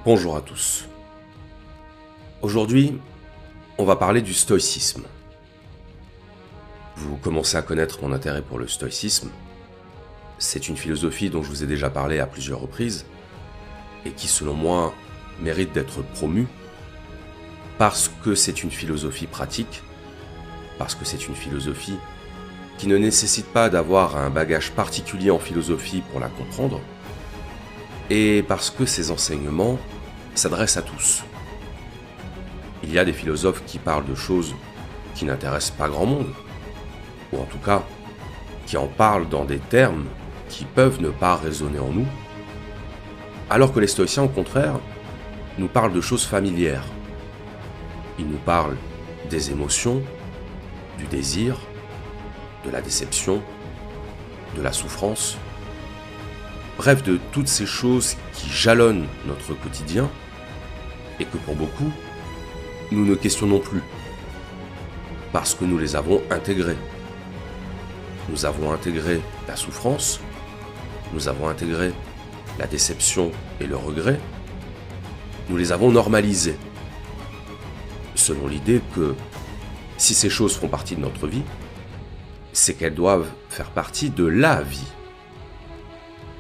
Bonjour à tous. Aujourd'hui, on va parler du stoïcisme. Vous commencez à connaître mon intérêt pour le stoïcisme. C'est une philosophie dont je vous ai déjà parlé à plusieurs reprises et qui, selon moi, mérite d'être promue parce que c'est une philosophie pratique, parce que c'est une philosophie qui ne nécessite pas d'avoir un bagage particulier en philosophie pour la comprendre, et parce que ses enseignements s'adressent à tous. Il y a des philosophes qui parlent de choses qui n'intéressent pas grand monde, ou en tout cas, qui en parlent dans des termes qui peuvent ne pas résonner en nous, alors que les stoïciens, au contraire, nous parlent de choses familières. Ils nous parlent des émotions, du désir, de la déception, de la souffrance, bref, de toutes ces choses qui jalonnent notre quotidien et que pour beaucoup, nous ne questionnons plus, parce que nous les avons intégrées. Nous avons intégré la souffrance, nous avons intégré la déception et le regret, nous les avons normalisées, selon l'idée que si ces choses font partie de notre vie, c'est qu'elles doivent faire partie de la vie,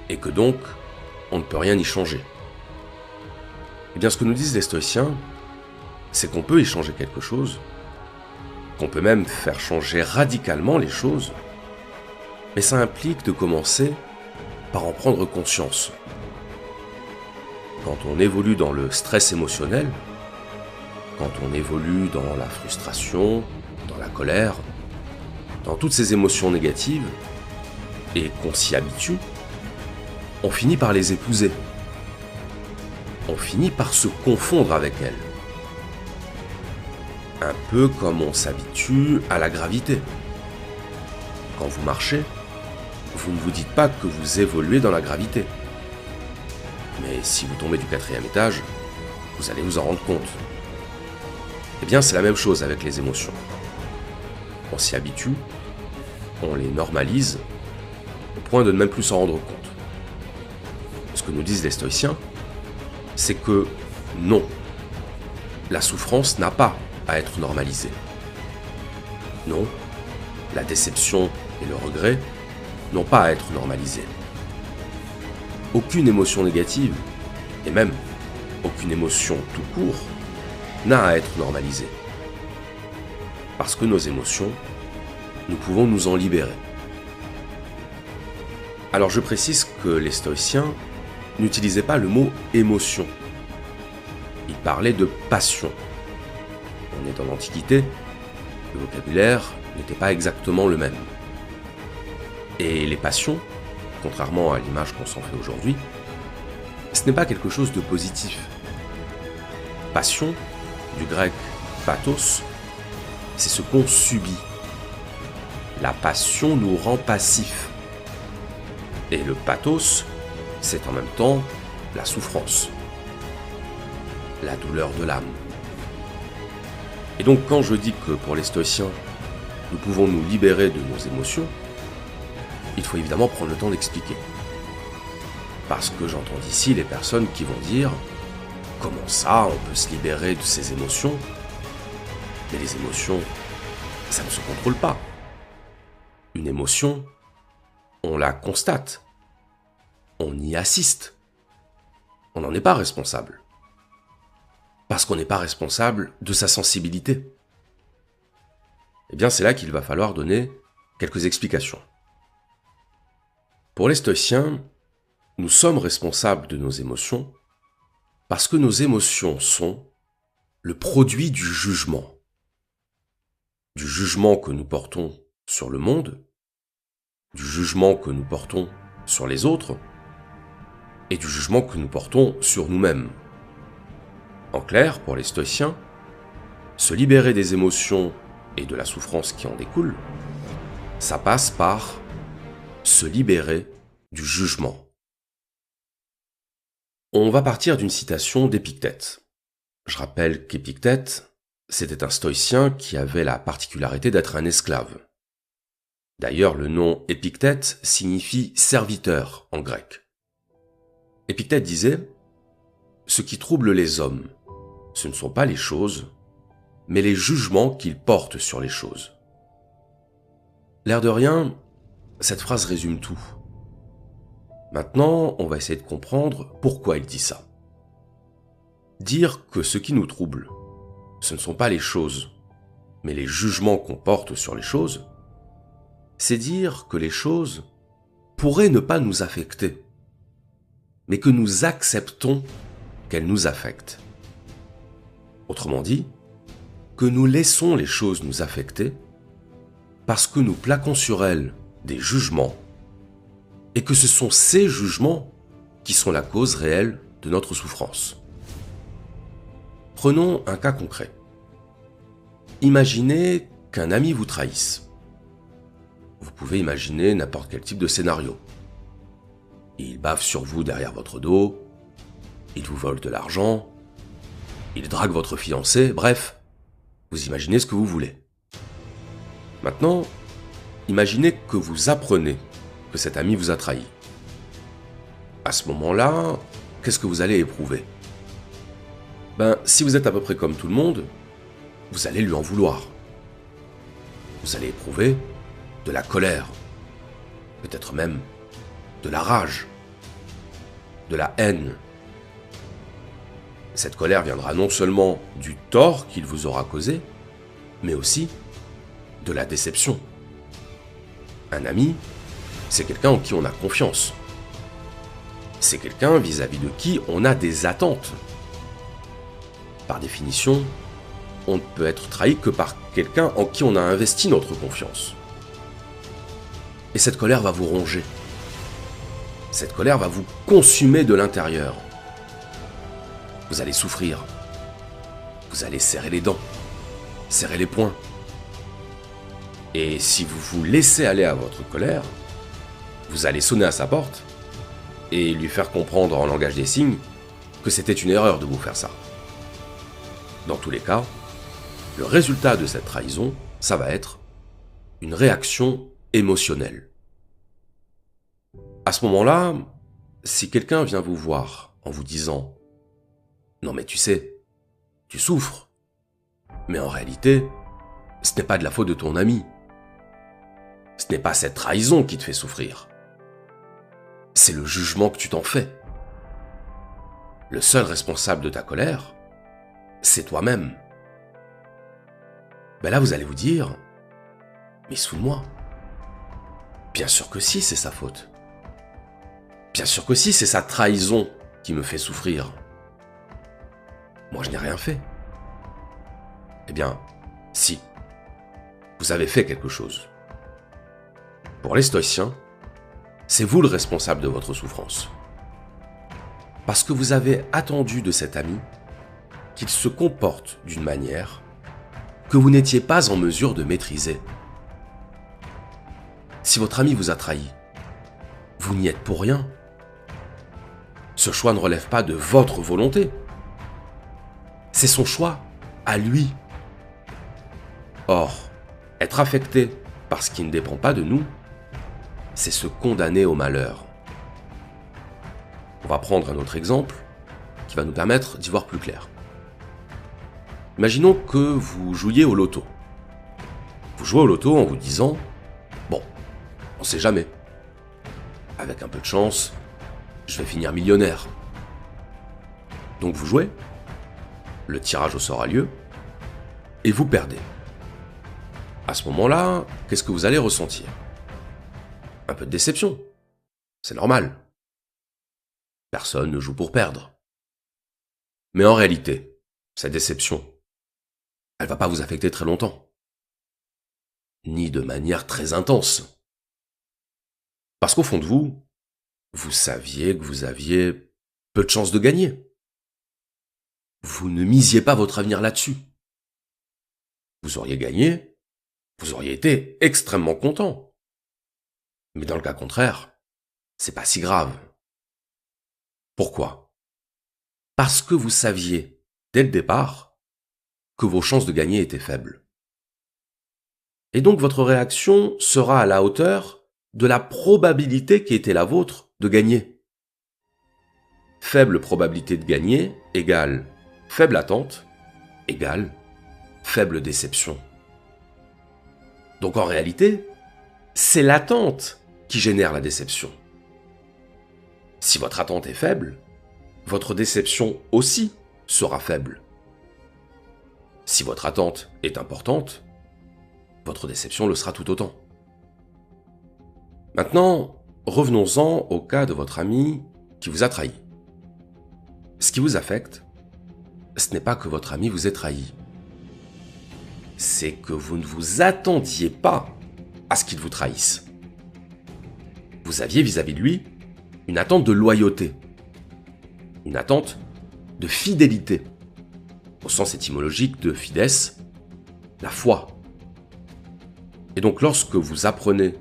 et que donc, on ne peut rien y changer. Eh bien, ce que nous disent les stoïciens, c'est qu'on peut y changer quelque chose, qu'on peut même faire changer radicalement les choses, mais ça implique de commencer par en prendre conscience. Quand on évolue dans le stress émotionnel, quand on évolue dans la frustration, dans la colère, dans toutes ces émotions négatives, et qu'on s'y habitue, on finit par les épouser. On finit par se confondre avec elles. Un peu comme on s'habitue à la gravité. Quand vous marchez, vous ne vous dites pas que vous évoluez dans la gravité. Mais si vous tombez du 4e étage, vous allez vous en rendre compte. Eh bien, c'est la même chose avec les émotions. On s'y habitue, on les normalise, au point de ne même plus s'en rendre compte. Ce que nous disent les stoïciens, c'est que non, la souffrance n'a pas à être normalisée. Non, la déception et le regret n'ont pas à être normalisés. Aucune émotion négative, et même aucune émotion tout court, n'a à être normalisée. Parce que nos émotions, nous pouvons nous en libérer. Alors je précise que les stoïciens n'utilisaient pas le mot émotion. Ils parlaient de passion. On est dans l'Antiquité, le vocabulaire n'était pas exactement le même. Et les passions, contrairement à l'image qu'on s'en fait aujourd'hui, ce n'est pas quelque chose de positif. Passion, du grec pathos, c'est ce qu'on subit. La passion nous rend passifs. Et le pathos, c'est en même temps la souffrance, la douleur de l'âme. Et donc quand je dis que pour les stoïciens, nous pouvons nous libérer de nos émotions, il faut évidemment prendre le temps d'expliquer. Parce que j'entends ici les personnes qui vont dire « Comment ça, on peut se libérer de ces émotions ?» Mais les émotions, ça ne se contrôle pas. Une émotion, on la constate. On y assiste. On n'en est pas responsable. Parce qu'on n'est pas responsable de sa sensibilité. Eh bien, c'est là qu'il va falloir donner quelques explications. Pour les stoïciens, nous sommes responsables de nos émotions parce que nos émotions sont le produit du jugement. Du jugement que nous portons sur le monde, du jugement que nous portons sur les autres, et du jugement que nous portons sur nous-mêmes. En clair, pour les stoïciens, se libérer des émotions et de la souffrance qui en découle, ça passe par se libérer du jugement. On va partir d'une citation d'Épictète. Je rappelle qu'Épictète, c'était un stoïcien qui avait la particularité d'être un esclave. D'ailleurs, le nom Épictète signifie serviteur en grec. Épictète disait ce qui trouble les hommes, ce ne sont pas les choses, mais les jugements qu'ils portent sur les choses. L'air de rien, cette phrase résume tout. Maintenant, on va essayer de comprendre pourquoi il dit ça. Dire que ce qui nous trouble, ce ne sont pas les choses, mais les jugements qu'on porte sur les choses, c'est dire que les choses pourraient ne pas nous affecter, mais que nous acceptons qu'elles nous affectent. Autrement dit, que nous laissons les choses nous affecter parce que nous plaquons sur elles des jugements et que ce sont ces jugements qui sont la cause réelle de notre souffrance. Prenons un cas concret. Imaginez qu'un ami vous trahisse. Vous pouvez imaginer n'importe quel type de scénario. Il bave sur vous derrière votre dos, il vous vole de l'argent, il drague votre fiancé, bref, vous imaginez ce que vous voulez. Maintenant, imaginez que vous apprenez que cet ami vous a trahi. À ce moment-là, qu'est-ce que vous allez éprouver ? Si vous êtes à peu près comme tout le monde, vous allez lui en vouloir. Vous allez éprouver de la colère, peut-être même de la rage, de la haine. Cette colère viendra non seulement du tort qu'il vous aura causé, mais aussi de la déception. Un ami, c'est quelqu'un en qui on a confiance. C'est quelqu'un vis-à-vis de qui on a des attentes. Par définition, on ne peut être trahi que par quelqu'un en qui on a investi notre confiance. Et cette colère va vous ronger. Cette colère va vous consumer de l'intérieur. Vous allez souffrir. Vous allez serrer les dents, serrer les poings. Et si vous vous laissez aller à votre colère, vous allez sonner à sa porte et lui faire comprendre en langage des signes que c'était une erreur de vous faire ça. Dans tous les cas, le résultat de cette trahison, ça va être une réaction émotionnelle. À ce moment-là, si quelqu'un vient vous voir en vous disant « Non mais tu sais, tu souffres, mais en réalité, ce n'est pas de la faute de ton ami. Ce n'est pas cette trahison qui te fait souffrir. C'est le jugement que tu t'en fais. Le seul responsable de ta colère, c'est toi-même. » Là, vous allez vous dire « Mais il se fout de moi. Bien sûr que si, c'est sa faute. Bien sûr que si, c'est sa trahison qui me fait souffrir. Moi, je n'ai rien fait. » Eh bien, si. Vous avez fait quelque chose. Pour les stoïciens, c'est vous le responsable de votre souffrance. Parce que vous avez attendu de cet ami qu'il se comporte d'une manière que vous n'étiez pas en mesure de maîtriser. Si votre ami vous a trahi, vous n'y êtes pour rien. Ce choix ne relève pas de votre volonté. C'est son choix, à lui. Or, être affecté par ce qui ne dépend pas de nous, c'est se condamner au malheur. On va prendre un autre exemple qui va nous permettre d'y voir plus clair. Imaginons que vous jouiez au loto. Vous jouez au loto en vous disant « Bon, on sait jamais. Avec un peu de chance, je vais finir millionnaire. » Donc vous jouez, le tirage au sort a lieu, et vous perdez. À ce moment-là, qu'est-ce que vous allez ressentir ? Un peu de déception. C'est normal. Personne ne joue pour perdre. Mais en réalité, cette déception, elle va pas vous affecter très longtemps. Ni de manière très intense. Parce qu'au fond de vous, vous saviez que vous aviez peu de chances de gagner. Vous ne misiez pas votre avenir là-dessus. Vous auriez gagné, vous auriez été extrêmement content. Mais dans le cas contraire, c'est pas si grave. Pourquoi ? Parce que vous saviez, dès le départ, que vos chances de gagner étaient faibles. Et donc votre réaction sera à la hauteur de la probabilité qui était la vôtre de gagner. faible probabilité de gagner égale faible attente égale faible déception. Donc en réalité, c'est l'attente qui génère la déception. Si votre attente est faible, votre déception aussi sera faible. Si votre attente est importante, votre déception le sera tout autant. Maintenant, revenons-en au cas de votre ami qui vous a trahi. Ce qui vous affecte, ce n'est pas que votre ami vous ait trahi. C'est que vous ne vous attendiez pas à ce qu'il vous trahisse. Vous aviez vis-à-vis de lui une attente de loyauté, une attente de fidélité, au sens étymologique de fides, la foi. Et donc lorsque vous apprenez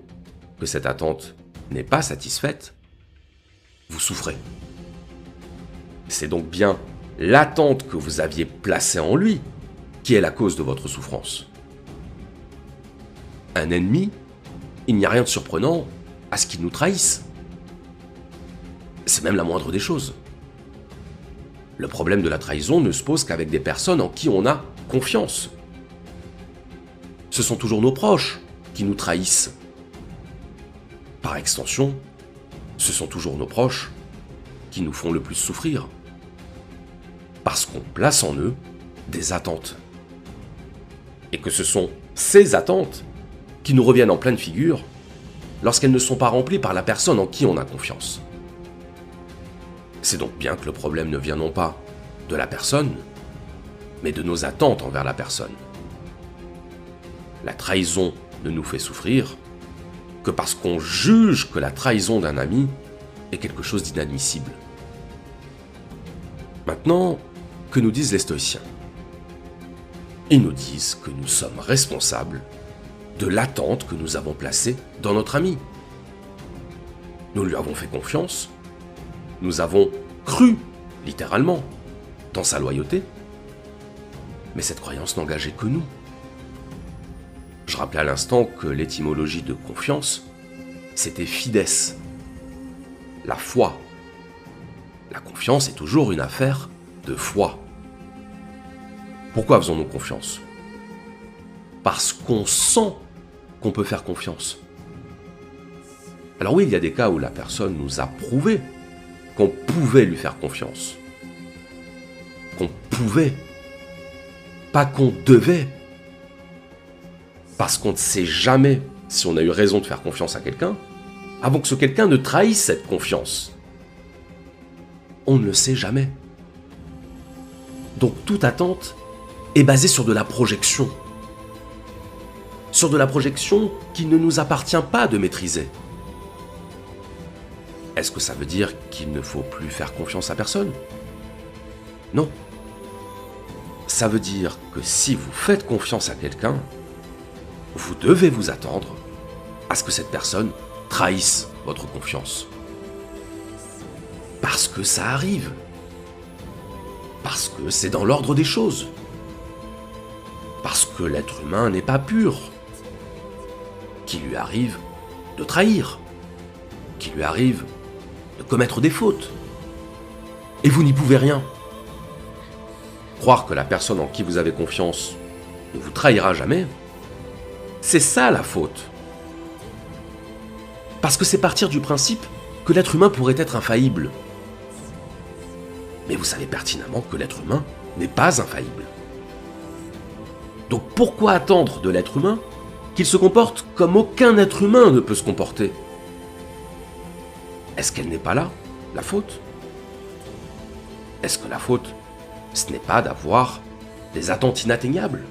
que cette attente n'est pas satisfaite, vous souffrez. C'est donc bien l'attente que vous aviez placée en lui qui est la cause de votre souffrance. Un ennemi, il n'y a rien de surprenant à ce qu'il nous trahisse. C'est même la moindre des choses. Le problème de la trahison ne se pose qu'avec des personnes en qui on a confiance. Ce sont toujours nos proches qui nous trahissent. Par extension, ce sont toujours nos proches qui nous font le plus souffrir. Parce qu'on place en eux des attentes. Et que ce sont ces attentes qui nous reviennent en pleine figure lorsqu'elles ne sont pas remplies par la personne en qui on a confiance. C'est donc bien que le problème ne vient non pas de la personne, mais de nos attentes envers la personne. La trahison ne nous fait souffrir que parce qu'on juge que la trahison d'un ami est quelque chose d'inadmissible. Maintenant, que nous disent les stoïciens? Ils nous disent que nous sommes responsables de l'attente que nous avons placée dans notre ami. Nous lui avons fait confiance, nous avons cru, littéralement, dans sa loyauté, mais cette croyance n'engageait que nous. Je rappelais à l'instant que l'étymologie de confiance, c'était fides, la foi. La confiance est toujours une affaire de foi. Pourquoi faisons-nous confiance? Parce qu'on sent qu'on peut faire confiance. Alors oui, il y a des cas où la personne nous a prouvé qu'on pouvait lui faire confiance. Qu'on pouvait. Pas qu'on devait. Parce qu'on ne sait jamais si on a eu raison de faire confiance à quelqu'un avant que ce quelqu'un ne trahisse cette confiance. On ne le sait jamais. Donc toute attente est basée sur de la projection. Sur de la projection qu'il ne nous appartient pas de maîtriser. Est-ce que ça veut dire qu'il ne faut plus faire confiance à personne? Non. Ça veut dire que si vous faites confiance à quelqu'un, vous devez vous attendre à ce que cette personne trahisse votre confiance. Parce que ça arrive. Parce que c'est dans l'ordre des choses. Parce que l'être humain n'est pas pur. Qu'il lui arrive de trahir. Qu'il lui arrive de commettre des fautes. Et vous n'y pouvez rien. Croire que la personne en qui vous avez confiance ne vous trahira jamais, c'est ça la faute. Parce que c'est partir du principe que l'être humain pourrait être infaillible. Mais vous savez pertinemment que l'être humain n'est pas infaillible. Donc pourquoi attendre de l'être humain qu'il se comporte comme aucun être humain ne peut se comporter? Est-ce qu'elle n'est pas là, la faute? Est-ce que la faute, ce n'est pas d'avoir des attentes inatteignables?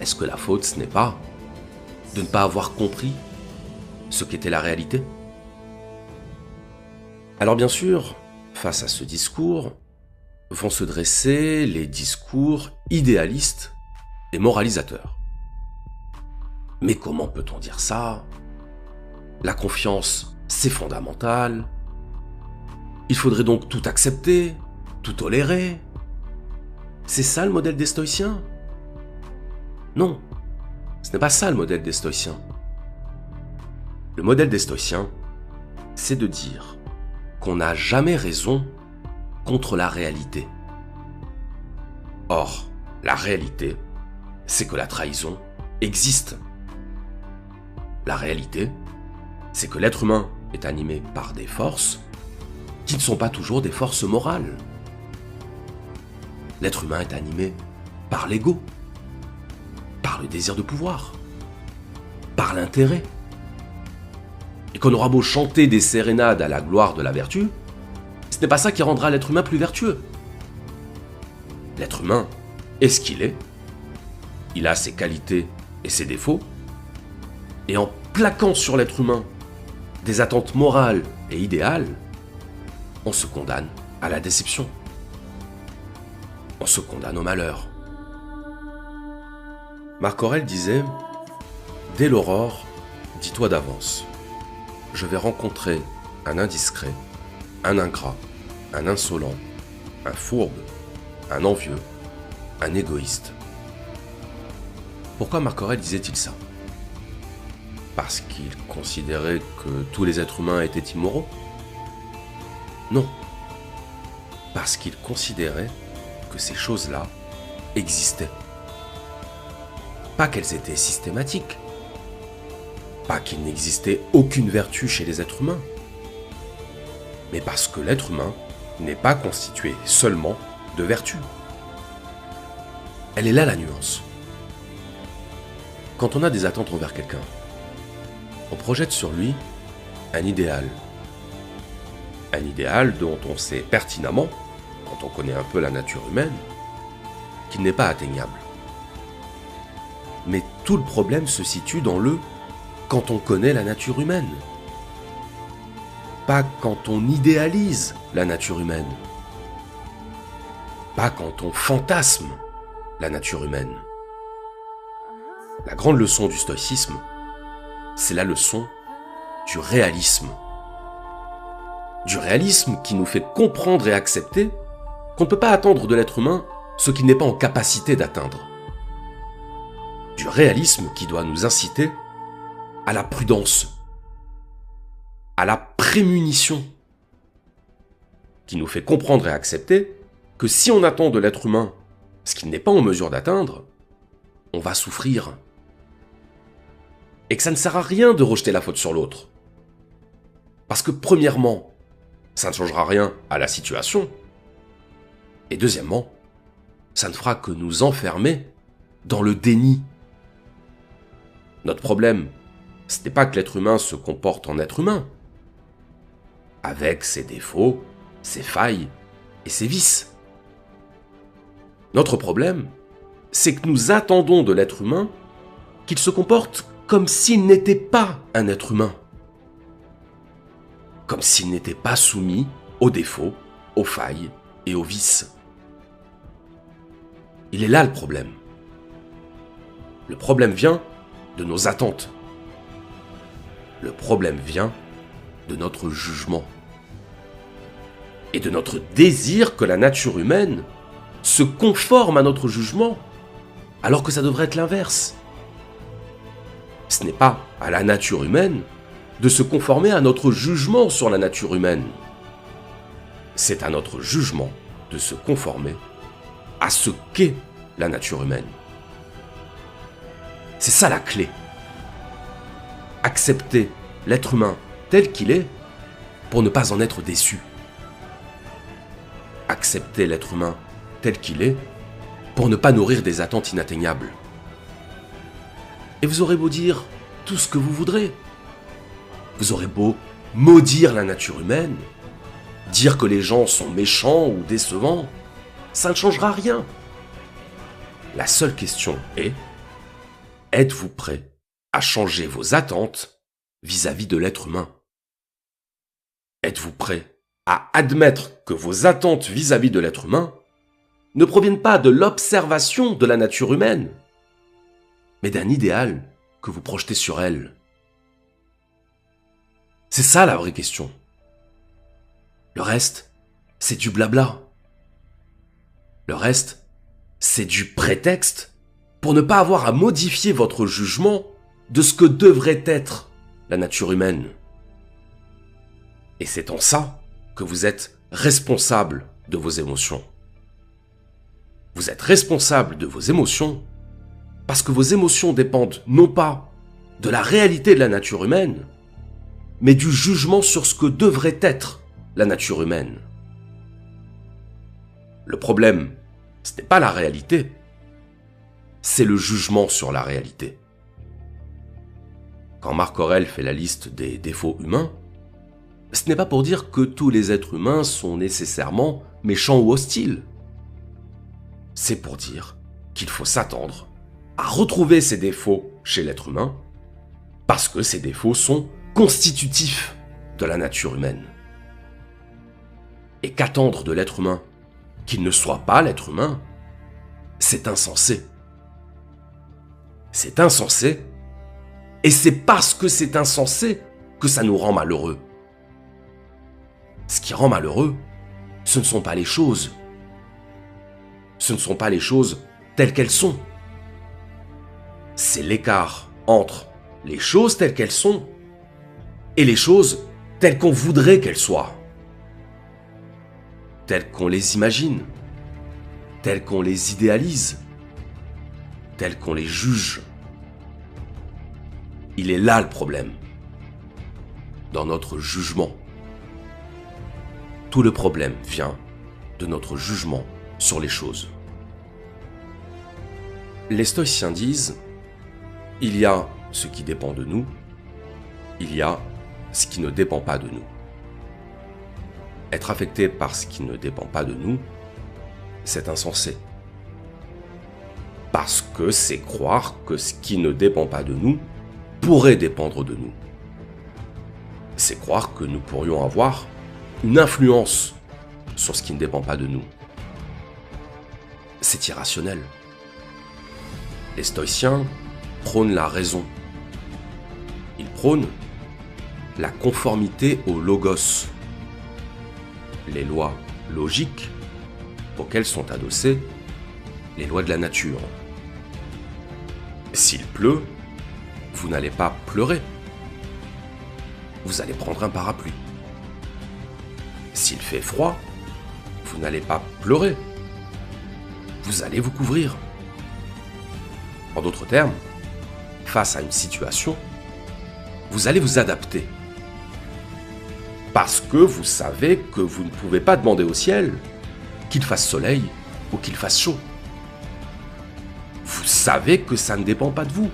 Est-ce que la faute, ce n'est pas de ne pas avoir compris ce qu'était la réalité? Alors bien sûr, face à ce discours, vont se dresser les discours idéalistes et moralisateurs. Mais comment peut-on dire ça? La confiance, c'est fondamental. Il faudrait donc tout accepter, tout tolérer. C'est ça le modèle des stoïciens? Non, ce n'est pas ça le modèle des stoïciens. Le modèle des stoïciens, c'est de dire qu'on n'a jamais raison contre la réalité. Or, la réalité, c'est que la trahison existe. La réalité, c'est que l'être humain est animé par des forces qui ne sont pas toujours des forces morales. L'être humain est animé par l'ego, par le désir de pouvoir, par l'intérêt. Et qu'on aura beau chanter des sérénades à la gloire de la vertu, ce n'est pas ça qui rendra l'être humain plus vertueux. L'être humain est ce qu'il est, il a ses qualités et ses défauts, et en plaquant sur l'être humain des attentes morales et idéales, on se condamne à la déception. On se condamne au malheur. Marc Aurèle disait « Dès l'aurore, dis-toi d'avance, je vais rencontrer un indiscret, un ingrat, un insolent, un fourbe, un envieux, un égoïste. » Pourquoi Marc Aurèle disait-il ça? Parce qu'il considérait que tous les êtres humains étaient immoraux? Non. Parce qu'il considérait que ces choses-là existaient. Pas qu'elles étaient systématiques. Pas qu'il n'existait aucune vertu chez les êtres humains. Mais parce que l'être humain n'est pas constitué seulement de vertu. Elle est là la nuance. Quand on a des attentes envers quelqu'un, on projette sur lui un idéal. Un idéal dont on sait pertinemment, quand on connaît un peu la nature humaine, qu'il n'est pas atteignable. Mais tout le problème se situe dans le « quand on connaît la nature humaine ». Pas quand on idéalise la nature humaine. Pas quand on fantasme la nature humaine. La grande leçon du stoïcisme, c'est la leçon du réalisme. Du réalisme qui nous fait comprendre et accepter qu'on ne peut pas attendre de l'être humain ce qu'il n'est pas en capacité d'atteindre. Du réalisme qui doit nous inciter à la prudence, à la prémunition, qui nous fait comprendre et accepter que si on attend de l'être humain ce qu'il n'est pas en mesure d'atteindre, on va souffrir. Et que ça ne sert à rien de rejeter la faute sur l'autre. Parce que premièrement, ça ne changera rien à la situation. Et deuxièmement, ça ne fera que nous enfermer dans le déni. Notre problème, ce n'est pas que l'être humain se comporte en être humain, avec ses défauts, ses failles et ses vices. Notre problème, c'est que nous attendons de l'être humain qu'il se comporte comme s'il n'était pas un être humain. Comme s'il n'était pas soumis aux défauts, aux failles et aux vices. Il est là le problème. Le problème vient de nos attentes. Le problème vient de notre jugement. Et de notre désir que la nature humaine se conforme à notre jugement, alors que ça devrait être l'inverse. Ce n'est pas à la nature humaine de se conformer à notre jugement sur la nature humaine. C'est à notre jugement de se conformer à ce qu'est la nature humaine. C'est ça la clé. Accepter l'être humain tel qu'il est pour ne pas en être déçu. Accepter l'être humain tel qu'il est pour ne pas nourrir des attentes inatteignables. Et vous aurez beau dire tout ce que vous voudrez. Vous aurez beau maudire la nature humaine, dire que les gens sont méchants ou décevants, ça ne changera rien. La seule question est, êtes-vous prêt à changer vos attentes vis-à-vis de l'être humain? Êtes-vous prêt à admettre que vos attentes vis-à-vis de l'être humain ne proviennent pas de l'observation de la nature humaine, mais d'un idéal que vous projetez sur elle? C'est ça la vraie question. Le reste, c'est du blabla. Le reste, c'est du prétexte pour ne pas avoir à modifier votre jugement de ce que devrait être la nature humaine. Et c'est en ça que vous êtes responsable de vos émotions. Vous êtes responsable de vos émotions parce que vos émotions dépendent non pas de la réalité de la nature humaine, mais du jugement sur ce que devrait être la nature humaine. Le problème, ce n'est pas la réalité, c'est le jugement sur la réalité. Quand Marc Aurèle fait la liste des défauts humains, ce n'est pas pour dire que tous les êtres humains sont nécessairement méchants ou hostiles. C'est pour dire qu'il faut s'attendre à retrouver ces défauts chez l'être humain, parce que ces défauts sont constitutifs de la nature humaine. Et qu'attendre de l'être humain qu'il ne soit pas l'être humain, c'est insensé. C'est insensé, et c'est parce que c'est insensé que ça nous rend malheureux. Ce qui rend malheureux, ce ne sont pas les choses. Ce ne sont pas les choses telles qu'elles sont. C'est l'écart entre les choses telles qu'elles sont et les choses telles qu'on voudrait qu'elles soient. Telles qu'on les imagine, telles qu'on les idéalise, telles qu'on les juge. Il est là le problème, dans notre jugement. Tout le problème vient de notre jugement sur les choses. Les stoïciens disent, il y a ce qui dépend de nous, il y a ce qui ne dépend pas de nous. Être affecté par ce qui ne dépend pas de nous, c'est insensé. Parce que c'est croire que ce qui ne dépend pas de nous pourrait dépendre de nous. C'est croire que nous pourrions avoir une influence sur ce qui ne dépend pas de nous. C'est irrationnel. Les stoïciens prônent la raison. Ils prônent la conformité au logos, les lois logiques auxquelles sont adossées les lois de la nature. S'il pleut, vous n'allez pas pleurer. Vous allez prendre un parapluie. S'il fait froid, vous n'allez pas pleurer. Vous allez vous couvrir. En d'autres termes, face à une situation, vous allez vous adapter. Parce que vous savez que vous ne pouvez pas demander au ciel qu'il fasse soleil ou qu'il fasse chaud. Vous savez que ça ne dépend pas de vous.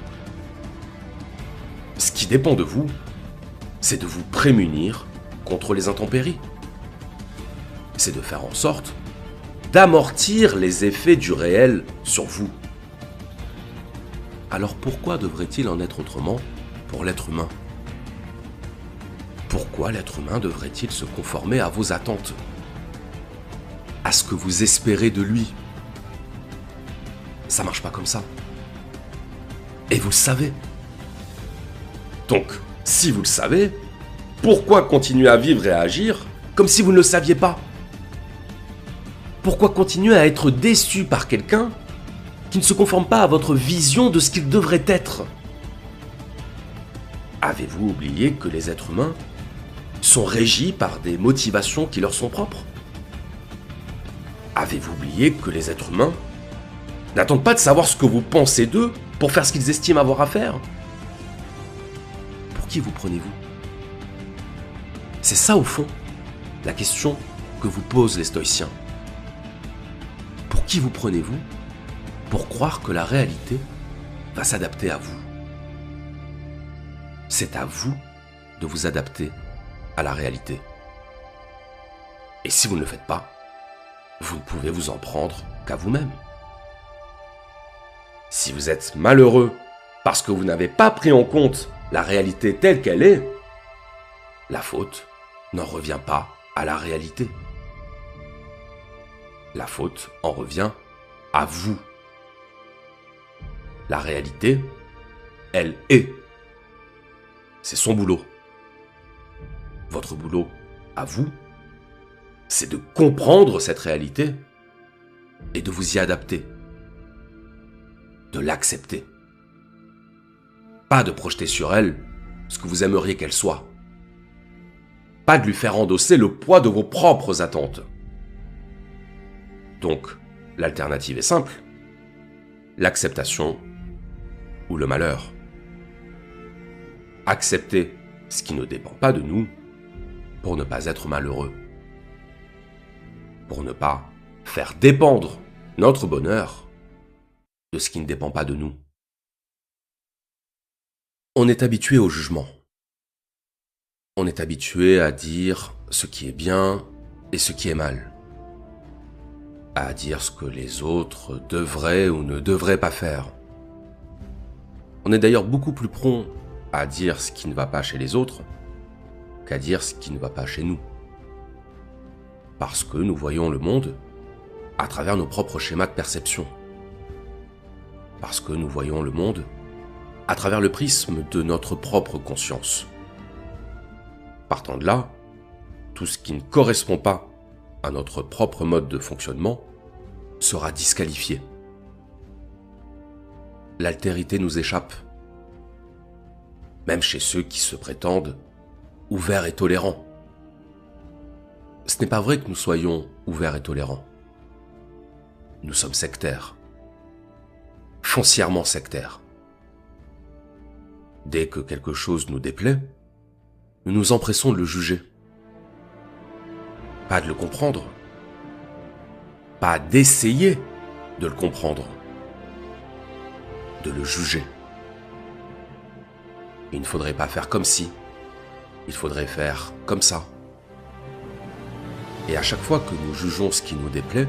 Ce qui dépend de vous, c'est de vous prémunir contre les intempéries. C'est de faire en sorte d'amortir les effets du réel sur vous. Alors pourquoi devrait-il en être autrement pour l'être humain ? Pourquoi l'être humain devrait-il se conformer à vos attentes ? À ce que vous espérez de lui ? Ça marche pas comme ça. Et vous le savez. Donc, si vous le savez, pourquoi continuer à vivre et à agir comme si vous ne le saviez pas ? Pourquoi continuer à être déçu par quelqu'un qui ne se conforme pas à votre vision de ce qu'il devrait être ? Avez-vous oublié que les êtres humains sont régis par des motivations qui leur sont propres ? Avez-vous oublié que les êtres humains n'attendent pas de savoir ce que vous pensez d'eux pour faire ce qu'ils estiment avoir à faire ? Pour qui vous prenez-vous ? C'est ça, au fond, la question que vous posent les stoïciens. Pour qui vous prenez-vous pour croire que la réalité va s'adapter à vous ? C'est à vous de vous adapter à la réalité. Et si vous ne le faites pas, vous ne pouvez vous en prendre qu'à vous-même. Si vous êtes malheureux parce que vous n'avez pas pris en compte la réalité telle qu'elle est, la faute n'en revient pas à la réalité. La faute en revient à vous. La réalité, elle est. C'est son boulot. Votre boulot, à vous, c'est de comprendre cette réalité et de vous y adapter. De l'accepter. Pas de projeter sur elle ce que vous aimeriez qu'elle soit. pas de lui faire endosser le poids de vos propres attentes. Donc, l'alternative est simple. L'acceptation ou le malheur. Accepter ce qui ne dépend pas de nous pour ne pas être malheureux. Pour ne pas faire dépendre notre bonheur de ce qui ne dépend pas de nous. On est habitué au jugement. On est habitué à dire ce qui est bien et ce qui est mal. À dire ce que les autres devraient ou ne devraient pas faire. On est d'ailleurs beaucoup plus prompt à dire ce qui ne va pas chez les autres qu'à dire ce qui ne va pas chez nous. Parce que nous voyons le monde à travers nos propres schémas de perception. Parce que nous voyons le monde à travers le prisme de notre propre conscience. Partant de là, tout ce qui ne correspond pas à notre propre mode de fonctionnement sera disqualifié. L'altérité nous échappe, même chez ceux qui se prétendent ouverts et tolérants. Ce n'est pas vrai que nous soyons ouverts et tolérants. Nous sommes sectaires, foncièrement sectaires. Dès que quelque chose nous déplaît, nous nous empressons de le juger. Pas de le comprendre. Pas d'essayer de le comprendre. De le juger. Il ne faudrait pas faire comme si. Il faudrait faire comme ça. Et à chaque fois que nous jugeons ce qui nous déplaît,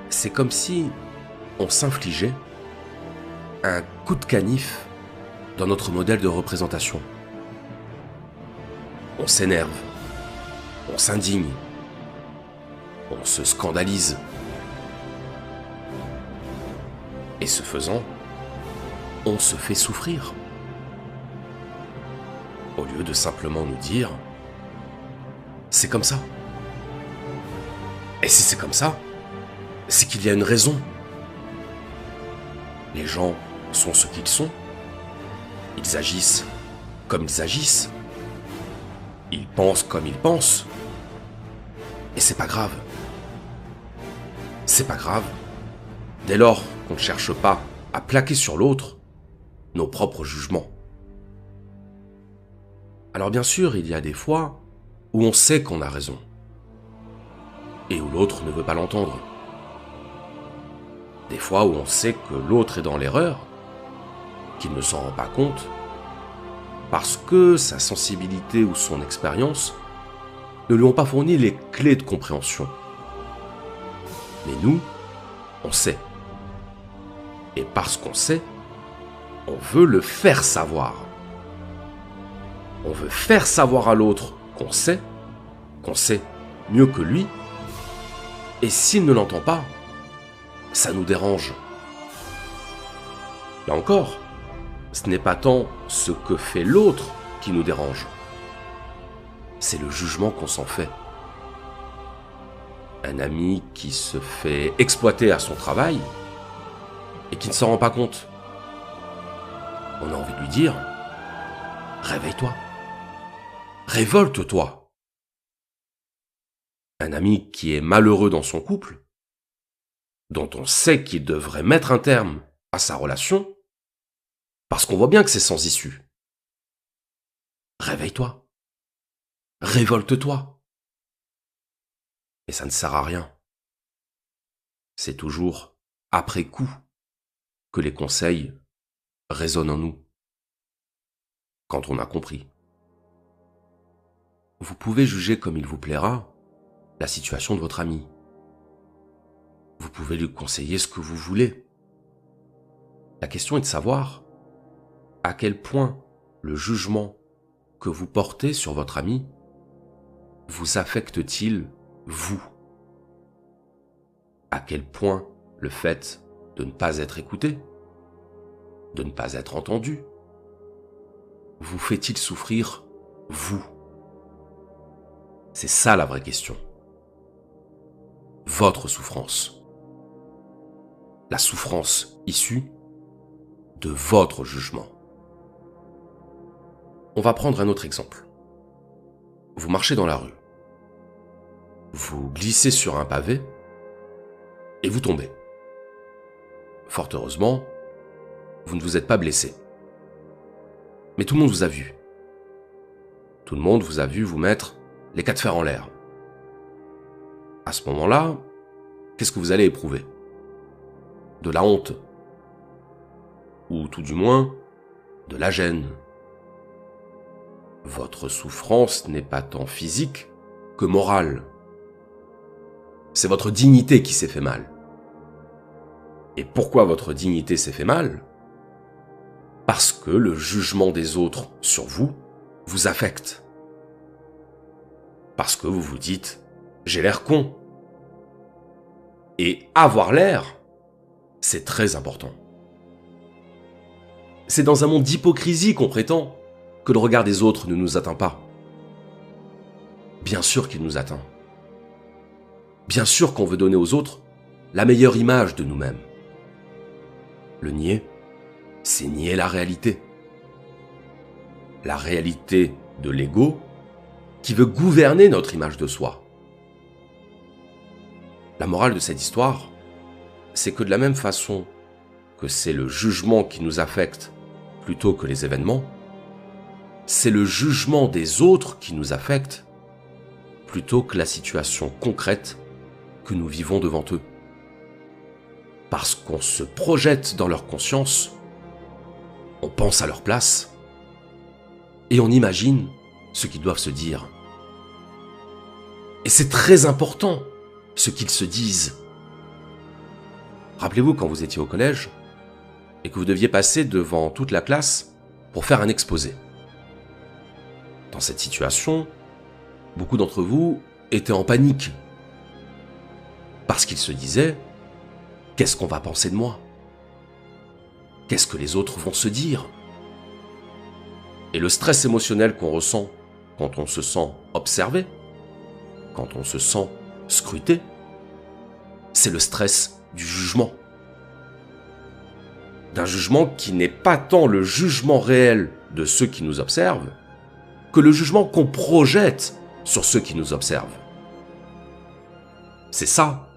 c'est comme si on s'infligeait un coup de canif dans notre modèle de représentation. On s'énerve, on s'indigne, on se scandalise. Et ce faisant, on se fait souffrir. Au lieu de simplement nous dire « c'est comme ça ». Et si c'est comme ça, c'est qu'il y a une raison. Les gens sont ce qu'ils sont. Ils agissent comme ils agissent. Ils pensent comme ils pensent. Et c'est pas grave. C'est pas grave. Dès lors qu'on ne cherche pas à plaquer sur l'autre nos propres jugements. Alors bien sûr, il y a des fois où on sait qu'on a raison. Et où l'autre ne veut pas l'entendre. Des fois où on sait que l'autre est dans l'erreur, qu'il ne s'en rend pas compte, parce que sa sensibilité ou son expérience ne lui ont pas fourni les clés de compréhension. Mais nous, on sait. Et parce qu'on sait, on veut le faire savoir. On veut faire savoir à l'autre qu'on sait mieux que lui, et s'il ne l'entend pas, ça nous dérange. Là encore, ce n'est pas tant ce que fait l'autre qui nous dérange. C'est le jugement qu'on s'en fait. Un ami qui se fait exploiter à son travail et qui ne s'en rend pas compte. On a envie de lui dire « Réveille-toi. Révolte-toi. » Un ami qui est malheureux dans son couple, dont on sait qu'il devrait mettre un terme à sa relation, parce qu'on voit bien que c'est sans issue. Réveille-toi. Révolte-toi. Et ça ne sert à rien. C'est toujours après coup que les conseils résonnent en nous. Quand on a compris. Vous pouvez juger comme il vous plaira la situation de votre ami. Vous pouvez lui conseiller ce que vous voulez. La question est de savoir à quel point le jugement que vous portez sur votre ami vous affecte-t-il, vous? À quel point le fait de ne pas être écouté, de ne pas être entendu, vous fait-il souffrir, vous? C'est ça la vraie question. Votre souffrance. La souffrance issue de votre jugement. On va prendre un autre exemple. Vous marchez dans la rue. Vous glissez sur un pavé et vous tombez. Fort heureusement, vous ne vous êtes pas blessé. Mais tout le monde vous a vu. Tout le monde vous a vu vous mettre les quatre fers en l'air. À ce moment-là, qu'est-ce que vous allez éprouver? De la honte. Ou tout du moins, de la gêne. Votre souffrance n'est pas tant physique que morale. C'est votre dignité qui s'est fait mal. Et pourquoi votre dignité s'est fait mal? Parce que le jugement des autres sur vous vous affecte. Parce que vous vous dites « j'ai l'air con ». Et avoir l'air, c'est très important. C'est dans un monde d'hypocrisie qu'on prétend que le regard des autres ne nous atteint pas. Bien sûr qu'il nous atteint. Bien sûr qu'on veut donner aux autres la meilleure image de nous-mêmes. Le nier, c'est nier la réalité. La réalité de l'ego qui veut gouverner notre image de soi. La morale de cette histoire, c'est que de la même façon que c'est le jugement qui nous affecte plutôt que les événements, c'est le jugement des autres qui nous affecte plutôt que la situation concrète que nous vivons devant eux. Parce qu'on se projette dans leur conscience, on pense à leur place et on imagine ce qu'ils doivent se dire. Et c'est très important ce qu'ils se disent. Rappelez-vous quand vous étiez au collège et que vous deviez passer devant toute la classe pour faire un exposé. Dans cette situation, beaucoup d'entre vous étaient en panique parce qu'ils se disaient « Qu'est-ce qu'on va penser de moi ? Qu'est-ce que les autres vont se dire ?» Et le stress émotionnel qu'on ressent quand on se sent observé, quand on se sent scruté, c'est le stress du jugement. D'un jugement qui n'est pas tant le jugement réel de ceux qui nous observent, que le jugement qu'on projette sur ceux qui nous observent. C'est ça,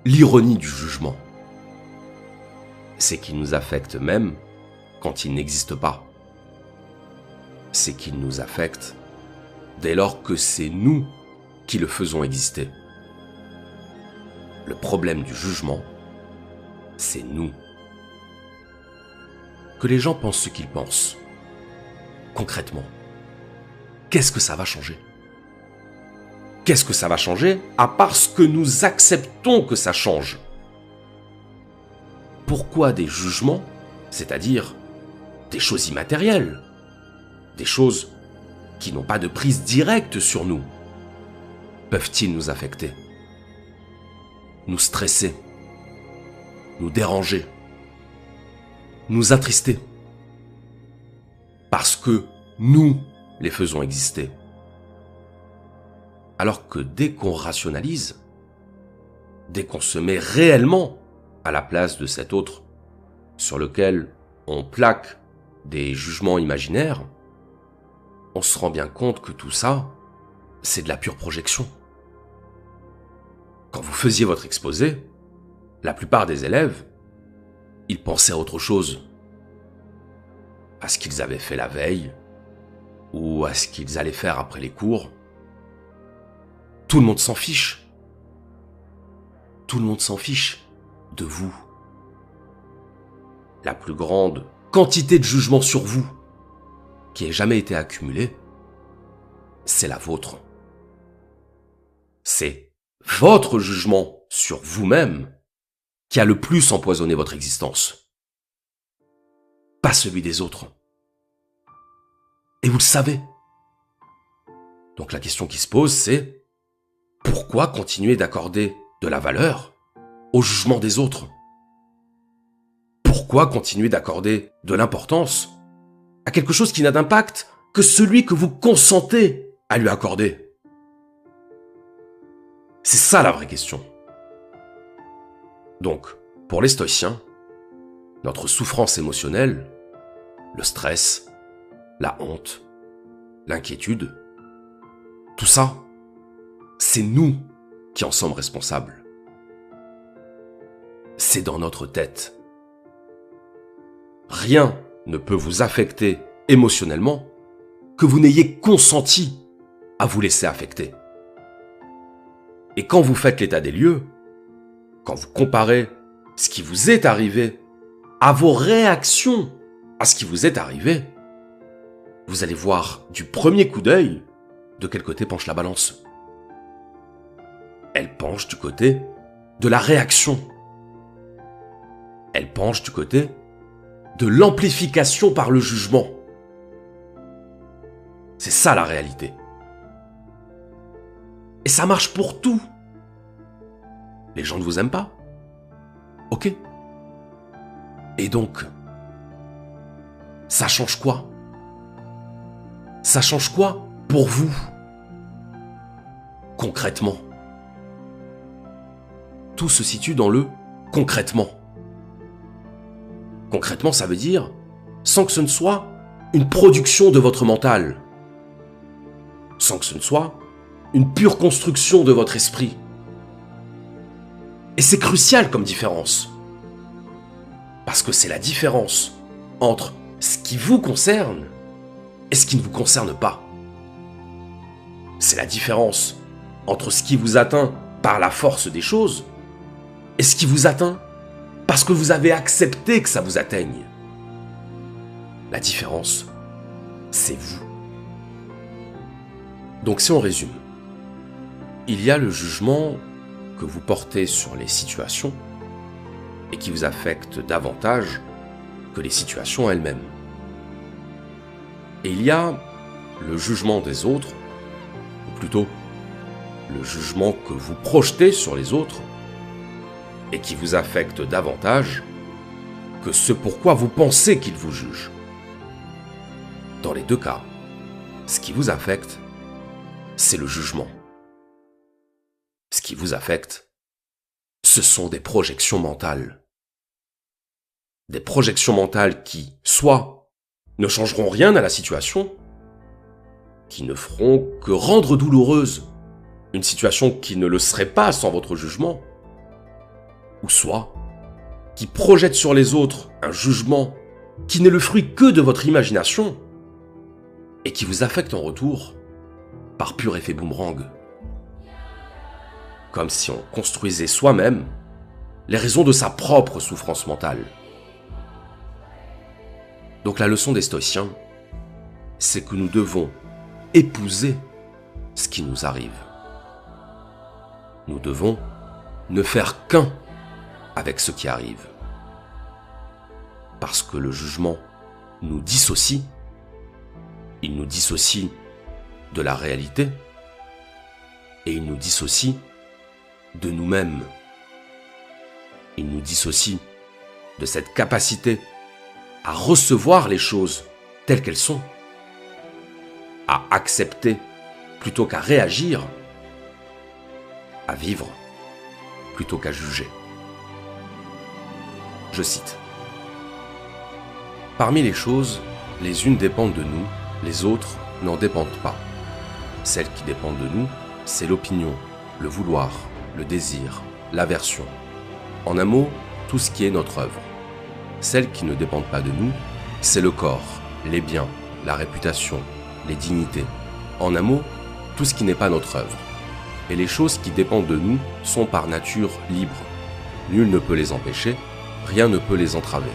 l'ironie du jugement. C'est qu'il nous affecte même quand il n'existe pas. C'est qu'il nous affecte dès lors que c'est nous qui le faisons exister. Le problème du jugement, c'est nous. Que les gens pensent ce qu'ils pensent. Concrètement, qu'est-ce que ça va changer ? Qu'est-ce que ça va changer à part ce que nous acceptons que ça change ? Pourquoi des jugements, c'est-à-dire des choses immatérielles, des choses qui n'ont pas de prise directe sur nous, peuvent-ils nous affecter, nous stresser, nous déranger, nous attrister, parce que nous les faisons exister. Alors que dès qu'on rationalise, dès qu'on se met réellement à la place de cet autre sur lequel on plaque des jugements imaginaires, on se rend bien compte que tout ça, c'est de la pure projection. Quand vous faisiez votre exposé, la plupart des élèves, ils pensaient à autre chose. À ce qu'ils avaient fait la veille, ou à ce qu'ils allaient faire après les cours. Tout le monde s'en fiche. Tout le monde s'en fiche de vous. La plus grande quantité de jugement sur vous qui ait jamais été accumulée, c'est la vôtre. C'est votre jugement sur vous-même qui a le plus empoisonné votre existence. Pas celui des autres. Et vous le savez. Donc la question qui se pose, c'est pourquoi continuer d'accorder de la valeur au jugement des autres ? Pourquoi continuer d'accorder de l'importance à quelque chose qui n'a d'impact que celui que vous consentez à lui accorder ? C'est ça la vraie question. Donc, pour les stoïciens, notre souffrance émotionnelle, le stress, la honte, l'inquiétude, Tout ça, c'est nous qui en sommes responsables. C'est dans notre tête. Rien ne peut vous affecter émotionnellement que vous n'ayez consenti à vous laisser affecter. Et quand vous faites l'état des lieux, quand vous comparez ce qui vous est arrivé à vos réactions à ce qui vous est arrivé, vous allez voir du premier coup d'œil de quel côté penche la balance. Elle penche du côté de la réaction. Elle penche du côté de l'amplification par le jugement. C'est ça la réalité. Et ça marche pour tout. Les gens ne vous aiment pas. Ok. Et donc, ça change quoi? Ça change quoi pour vous? Concrètement. Tout se situe dans le concrètement. Concrètement, ça veut dire sans que ce ne soit une production de votre mental, sans que ce ne soit une pure construction de votre esprit. Et c'est crucial comme différence, parce que c'est la différence entre ce qui vous concerne et ce qui ne vous concerne pas. C'est la différence entre ce qui vous atteint par la force des choses et ce qui vous atteint parce que vous avez accepté que ça vous atteigne. La différence, c'est vous. Donc si on résume, il y a le jugement que vous portez sur les situations et qui vous affecte davantage que les situations elles-mêmes. Et il y a le jugement des autres, ou plutôt le jugement que vous projetez sur les autres et qui vous affecte davantage que ce pourquoi vous pensez qu'ils vous jugent. Dans les deux cas, ce qui vous affecte, c'est le jugement. Ce qui vous affecte, ce sont des projections mentales. Des projections mentales qui, soit ne changeront rien à la situation, qui ne feront que rendre douloureuse une situation qui ne le serait pas sans votre jugement, ou soit qui projettent sur les autres un jugement qui n'est le fruit que de votre imagination et qui vous affecte en retour par pur effet boomerang. Comme si on construisait soi-même les raisons de sa propre souffrance mentale. Donc la leçon des stoïciens, c'est que nous devons épouser ce qui nous arrive. Nous devons ne faire qu'un avec ce qui arrive. Parce que le jugement nous dissocie, il nous dissocie de la réalité et il nous dissocie de nous-mêmes. Il nous dissocie de cette capacité à recevoir les choses telles qu'elles sont, à accepter plutôt qu'à réagir, à vivre plutôt qu'à juger. Je cite. Parmi les choses, les unes dépendent de nous, les autres n'en dépendent pas. Celles qui dépendent de nous, c'est l'opinion, le vouloir, le désir, l'aversion. En un mot, tout ce qui est notre œuvre. Celles qui ne dépendent pas de nous, c'est le corps, les biens, la réputation, les dignités. En un mot, tout ce qui n'est pas notre œuvre. Et les choses qui dépendent de nous sont par nature libres. Nul ne peut les empêcher, rien ne peut les entraver.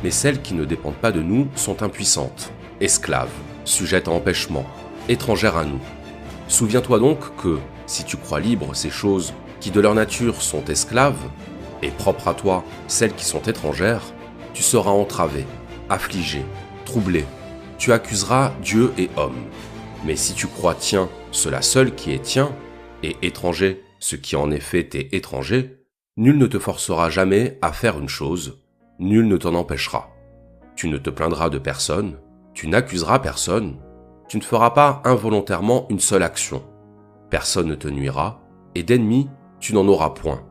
Mais celles qui ne dépendent pas de nous sont impuissantes, esclaves, sujettes à empêchement, étrangères à nous. Souviens-toi donc que, si tu crois libres ces choses qui de leur nature sont esclaves, et propres à toi celles qui sont étrangères, tu seras entravé, affligé, troublé. Tu accuseras Dieu et homme. Mais si tu crois tien cela seul qui est tien, et étranger ce qui en effet t'est étranger, nul ne te forcera jamais à faire une chose, nul ne t'en empêchera. Tu ne te plaindras de personne, tu n'accuseras personne, tu ne feras pas involontairement une seule action. Personne ne te nuira, et d'ennemi, tu n'en auras point,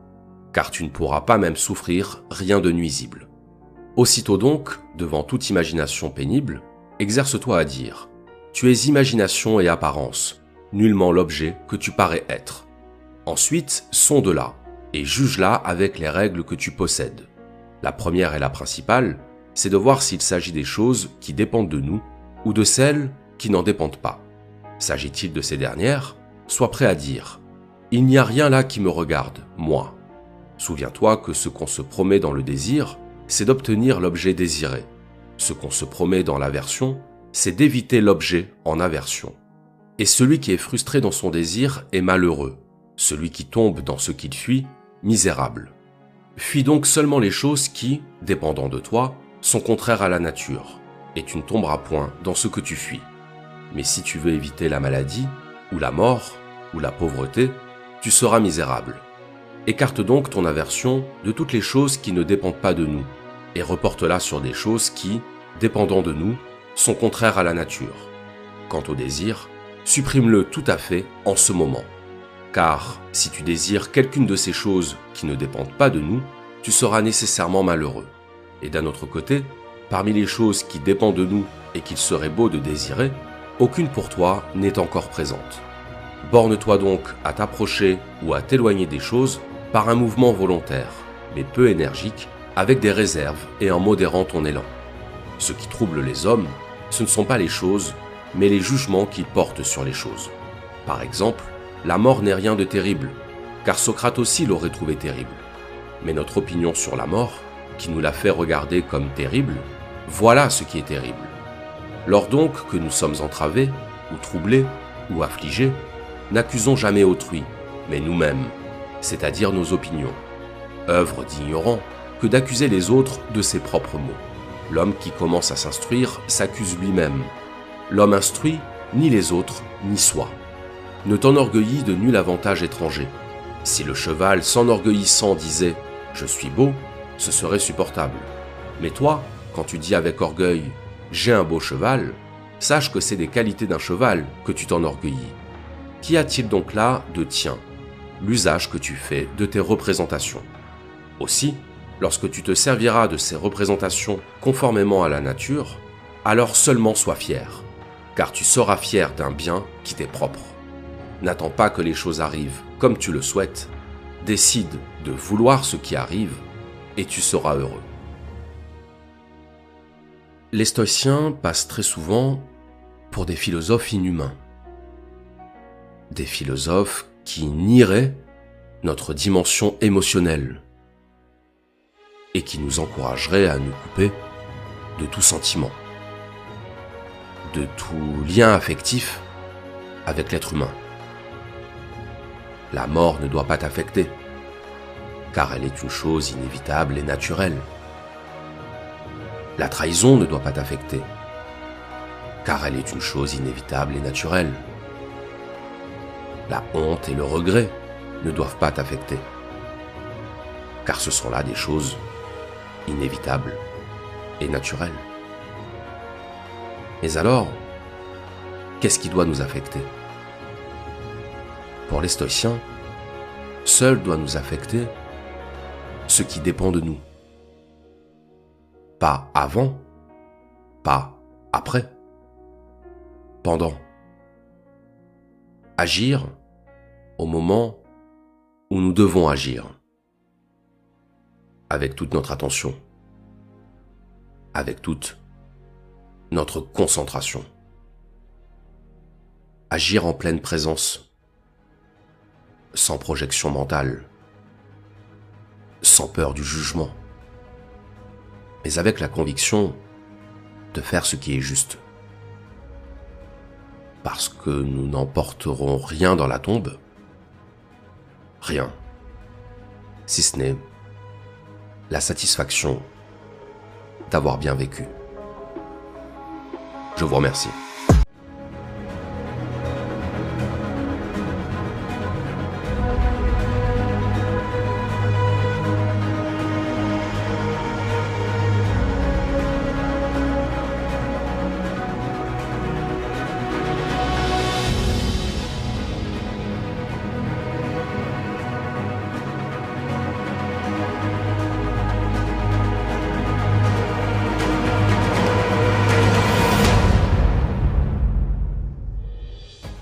car tu ne pourras pas même souffrir rien de nuisible. Aussitôt donc, devant toute imagination pénible, exerce-toi à dire « Tu es imagination et apparence, nullement l'objet que tu parais être. Ensuite, sonde-la et juge-la avec les règles que tu possèdes. La première et la principale, c'est de voir s'il s'agit des choses qui dépendent de nous ou de celles qui n'en dépendent pas. S'agit-il de ces dernières, sois prêt à dire « Il n'y a rien là qui me regarde, moi ». Souviens-toi que ce qu'on se promet dans le désir, c'est d'obtenir l'objet désiré. Ce qu'on se promet dans l'aversion, c'est d'éviter l'objet en aversion. Et celui qui est frustré dans son désir est malheureux. Celui qui tombe dans ce qu'il fuit, misérable. Fuis donc seulement les choses qui, dépendant de toi, sont contraires à la nature, et tu ne tomberas point dans ce que tu fuis. Mais si tu veux éviter la maladie, ou la mort, ou la pauvreté, tu seras misérable. Écarte donc ton aversion de toutes les choses qui ne dépendent pas de nous, et reporte-la sur des choses qui, dépendant de nous, sont contraires à la nature. Quant au désir, supprime-le tout à fait en ce moment. Car si tu désires quelqu'une de ces choses qui ne dépendent pas de nous, tu seras nécessairement malheureux. Et d'un autre côté, parmi les choses qui dépendent de nous et qu'il serait beau de désirer, aucune pour toi n'est encore présente. Borne-toi donc à t'approcher ou à t'éloigner des choses par un mouvement volontaire, mais peu énergique, avec des réserves et en modérant ton élan. Ce qui trouble les hommes, ce ne sont pas les choses, mais les jugements qu'ils portent sur les choses. Par exemple, la mort n'est rien de terrible, car Socrate aussi l'aurait trouvé terrible. Mais notre opinion sur la mort, qui nous l'a fait regarder comme terrible, voilà ce qui est terrible. Lors donc que nous sommes entravés, ou troublés, ou affligés, n'accusons jamais autrui, mais nous-mêmes, c'est-à-dire nos opinions. Œuvre d'ignorant que d'accuser les autres de ses propres mots. L'homme qui commence à s'instruire s'accuse lui-même. L'homme instruit ni les autres, ni soi. Ne t'enorgueillis de nul avantage étranger. Si le cheval s'enorgueillissant disait « Je suis beau », ce serait supportable. Mais toi, quand tu dis avec orgueil « J'ai un beau cheval », sache que c'est des qualités d'un cheval que tu t'enorgueillis. Qu'y a-t-il donc là de tien? L'usage que tu fais de tes représentations. Aussi, lorsque tu te serviras de ces représentations conformément à la nature, alors seulement sois fier, car tu seras fier d'un bien qui t'est propre. N'attends pas que les choses arrivent comme tu le souhaites, décide de vouloir ce qui arrive et tu seras heureux. Les stoïciens passent très souvent pour des philosophes inhumains. Des philosophes qui nieraient notre dimension émotionnelle et qui nous encourageraient à nous couper de tout sentiment, de tout lien affectif avec l'être humain. La mort ne doit pas t'affecter, car elle est une chose inévitable et naturelle. La trahison ne doit pas t'affecter, car elle est une chose inévitable et naturelle. La honte et le regret ne doivent pas t'affecter, car ce sont là des choses inévitables et naturelles. Mais alors, qu'est-ce qui doit nous affecter? Pour les stoïciens, seul doit nous affecter ce qui dépend de nous. Pas avant, pas après, pendant. Agir au moment où nous devons agir, avec toute notre attention, avec toute notre concentration. Agir en pleine présence, sans projection mentale, sans peur du jugement, mais avec la conviction de faire ce qui est juste. Parce que nous n'emporterons rien dans la tombe, rien, si ce n'est la satisfaction d'avoir bien vécu. Je vous remercie.